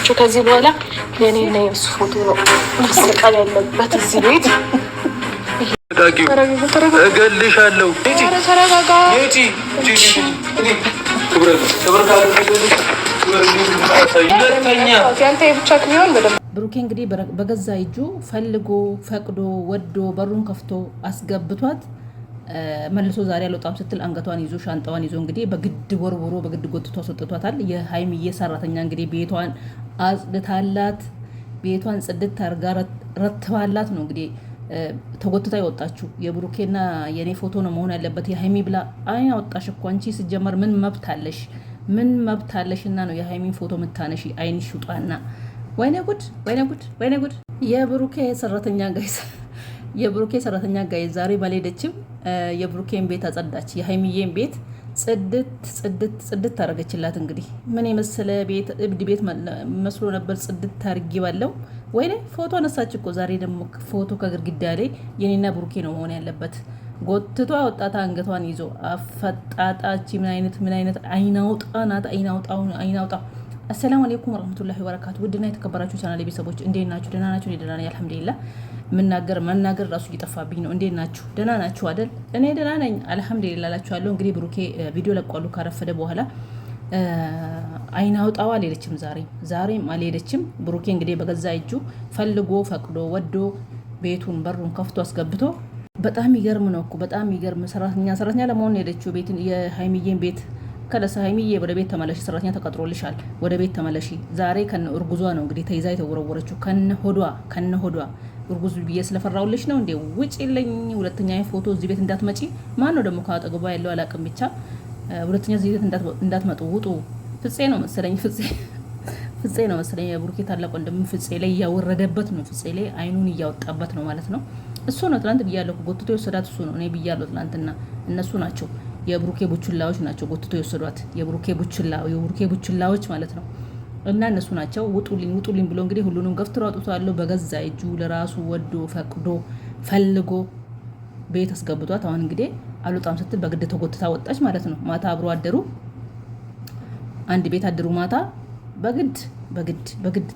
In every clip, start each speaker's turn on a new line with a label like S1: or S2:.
S1: ልንገራችሁ፣ ከዚህ በኋላ የኔና የእሱ ፎቶ ነው መሰቀል ያለበት እዚህ ቤት።
S2: እገልሻለሁ።
S1: ተረጋጋ።
S3: ብሩኬ እንግዲህ በገዛ እጁ ፈልጎ ፈቅዶ ወዶ በሩን ከፍቶ አስገብቷት መልሶ ዛሬ አልወጣም ስትል አንገቷን ይዞ ሻንጣዋን ይዞ እንግዲህ በግድ ወርውሮ በግድ ጎትቶ አስወጥቷታል። የሀይሚዬ ሰራተኛ እንግዲህ ቤቷን አጽድታላት ቤቷን ጽድት አርጋ ረትባላት ነው እንግዲህ ተጎትታ የወጣችሁ። የብሩኬና የኔ ፎቶ ነው መሆን ያለበት የሀይሚ ብላ አይን አወጣሽ እኮ አንቺ። ሲጀመር ምን መብት አለሽ? ምን መብት አለሽና ነው የሀይሚን ፎቶ ምታነሺ? አይን ሽጧና። ወይኔ ጉድ፣ ወይኔ ጉድ፣ ወይኔ ጉድ። የብሩኬ ሰራተኛ ጋይዝ ዛሬ ባልሄደችም የብሩኬን ቤት አጸዳች። የሀይሚዬን ቤት ጽድት ታደረገችላት። እንግዲህ ምን የመሰለ ቤት እብድ ቤት መስሎ ነበር ጽድት ታርጊ ባለው። ወይኔ ፎቶ አነሳች እኮ ዛሬ ደግሞ ፎቶ ከግድግዳ ላይ የኔና ብሩኬ ነው መሆን ያለበት። ጎትቷ ወጣታ አንገቷን ይዞ አፈጣጣች። ምን አይነት አይናውጣ ናት! አይናውጣ። አሰላሙ አለይኩም ወራህመቱላሂ ወበረካቱ። ውድና የተከበራችሁ ቻናል ቤተሰቦች እንዴት ናችሁ? ደህና ናችሁ? እኔ ደህና ነኝ አልሐምዱሊላህ። መናገር ራሱ እየጠፋብኝ ነው። እንዴት ናችሁ? ደህና ናችሁ አይደል? እኔ ደህና ነኝ አልሐምዱሊላህ እላችኋለሁ። እንግዲህ ብሩኬ ቪዲዮ ለቋሉ ካረፈደ በኋላ አይናውጣዋ አልሄደችም። ዛሬም አልሄደችም። ብሩኬ እንግዲህ በገዛ እጁ ፈልጎ ፈቅዶ ወዶ ቤቱን በሩን ከፍቶ አስገብቶ በጣም ይገርም ነው እኮ በጣም ይገርም። ሰራተኛ ለመሆን ሄደችው ቤትን የሀይሚዬን ቤት ከለሰ ሀይሚዬ ወደ ቤት ተመለሽ፣ ሰራተኛ ተቀጥሮልሻል፣ ወደ ቤት ተመለሺ። ዛሬ ከነ እርጉዟ ነው እንግዲህ ተይዛ የተወረወረችው ከነ ሆዷ። እርጉዝ ብዬ ስለፈራውልሽ ነው እንዴ? ውጪልኝ፣ ሁለተኛ ፎቶ እዚህ ቤት እንዳትመጪ። ማን ነው ደግሞ ከአጠገቧ ያለው አላውቅም። ብቻ ሁለተኛ እዚህ ቤት እንዳትመጡ ውጡ። ፍፄ ነው መሰለኝ የብሩኬ ታላቅ ወንድም ፍፄ ላይ እያወረደበት ነው። ፍፄ ላይ አይኑን እያወጣበት ነው ማለት ነው። እሱ ነው ትናንት ብያለሁ፣ ጎትቶ የወሰዳት እሱ ነው። እኔ ብያለሁ ትናንትና። እነሱ ናቸው የብሩኬ ቡችላዎች ናቸው ጎትቶ የወሰዷት። የብሩኬ ቡችላዎች ማለት ነው። እና እነሱ ናቸው ውጡልኝ ብሎ እንግዲህ ሁሉንም ገፍትሮ አውጥቷል። በገዛ እጁ ለራሱ ወዶ ፈቅዶ ፈልጎ ቤት አስገብቷት አሁን እንግዲህ አልወጣም ስትል በግድ ተጎትታ ወጣች ማለት ነው። ማታ አብሮ አደሩ፣ አንድ ቤት አደሩ። ማታ በግድ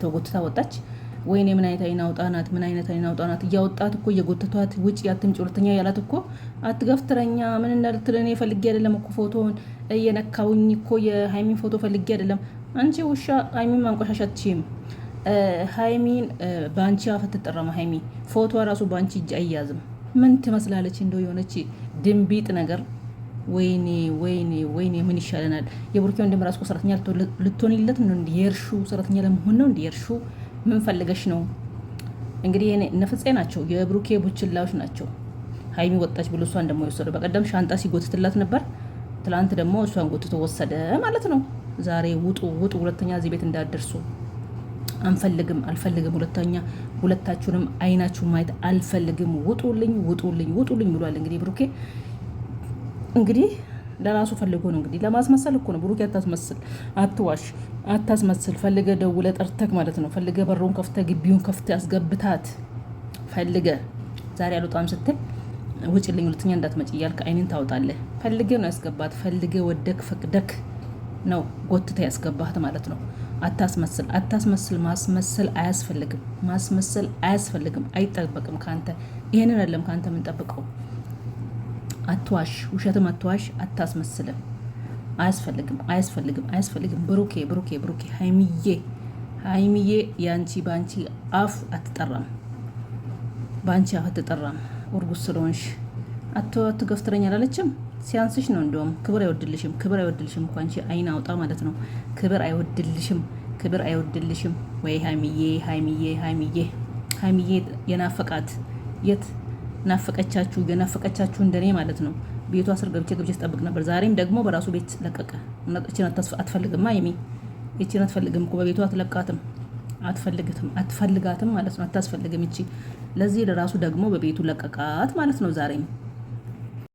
S3: ተጎትታ ወጣች። ወይኔ ምን አይነት አይናውጣ ናት! እያወጣት እኮ እየጎተቷት ውጭ አትምጪ ሁለተኛ ያላት እኮ አትገፍትረኛ ምን እንዳልትል እኔ ፈልጌ አይደለም እኮ ፎቶውን እየነካውኝ እኮ የሀይሚን ፎቶ ፈልጌ አይደለም። አንቺ ውሻ ሀይሚን ማንቆሻሻትሽም። ሀይሚን በአንቺ አፍ ትጠራማ። ሀይሚ ፎቶ ራሱ በአንቺ እጅ አይያዝም። ምን ትመስላለች እንደው የሆነች ድንቢጥ ነገር። ወይኔ ምን ይሻለናል? የብሩኬ ወንድም ራሱ ሰራተኛ ልትሆንለት ነው እንዲ የእርሹ ሰራተኛ ለመሆን ነው እንዲ የእርሹ ምን ፈልገሽ ነው? እንግዲህ እነ ፍፄ ናቸው የብሩኬ ቡችላዎች ናቸው። ሀይሚ ወጣች ብሎ እሷን ደግሞ የወሰደው በቀደም ሻንጣ ሲጎትትላት ነበር። ትላንት ደግሞ እሷን ጎትቶ ወሰደ ማለት ነው። ዛሬ ውጡ፣ ሁለተኛ እዚህ ቤት እንዳደርሱ አልፈልግም። ሁለታችሁንም አይናችሁ ማየት አልፈልግም። ውጡልኝ ብሏል። እንግዲህ ብሩኬ እንግዲህ ለራሱ ፈልጎ ነው እንግዲህ ለማስመሰል እኮ ነው። ብሩኬ አትዋሽ፣ አታስመስል። ፈልገ ደውለ ጠርተክ ማለት ነው። ፈልገ በሩን ከፍተ ግቢውን ከፍተ አስገብታት ፈልገ ዛሬ አልወጣም ስትል ውጭልኝ ሁለተኛ እንዳትመጪ እያልክ አይንን ታወጣለህ። ፈልገ ነው ያስገባት። ፈልገ ወደክ ፈቅደክ ነው ጎትተ ያስገባት ማለት ነው። አታስመስል። ማስመሰል አያስፈልግም፣ አይጠበቅም ካንተ። ይሄንን አይደለም ካንተ የምንጠብቀው። አትዋሽ፣ ውሸትም አትዋሽ፣ አታስመስልም። አያስፈልግም። ብሩኬ ሀይሚዬ ያንቺ ባንቺ አፍ አትጠራም። እርጉዝ ስለሆንሽ አትገፍትረኝ አላለችም። ሲያንስሽ ነው እንደውም። ክብር አይወድልሽም እኮ አንቺ አይን አውጣ ማለት ነው። ክብር አይወድልሽም ወይ ሀይሚዬ የናፈቃት የት ናፈቀቻችሁ እንደኔ ማለት ነው። ቤቷ ስር ገብቼ ስጠብቅ ነበር። ዛሬም ደግሞ በራሱ ቤት ለቀቀ። እቺን አትፈልግማ እቺን አትፈልግም እኮ በቤቷ አትፈልጋትም ማለት ነው። አታስፈልግም እቺ። ለዚህ ለራሱ ደግሞ በቤቱ ለቀቃት ማለት ነው ዛሬም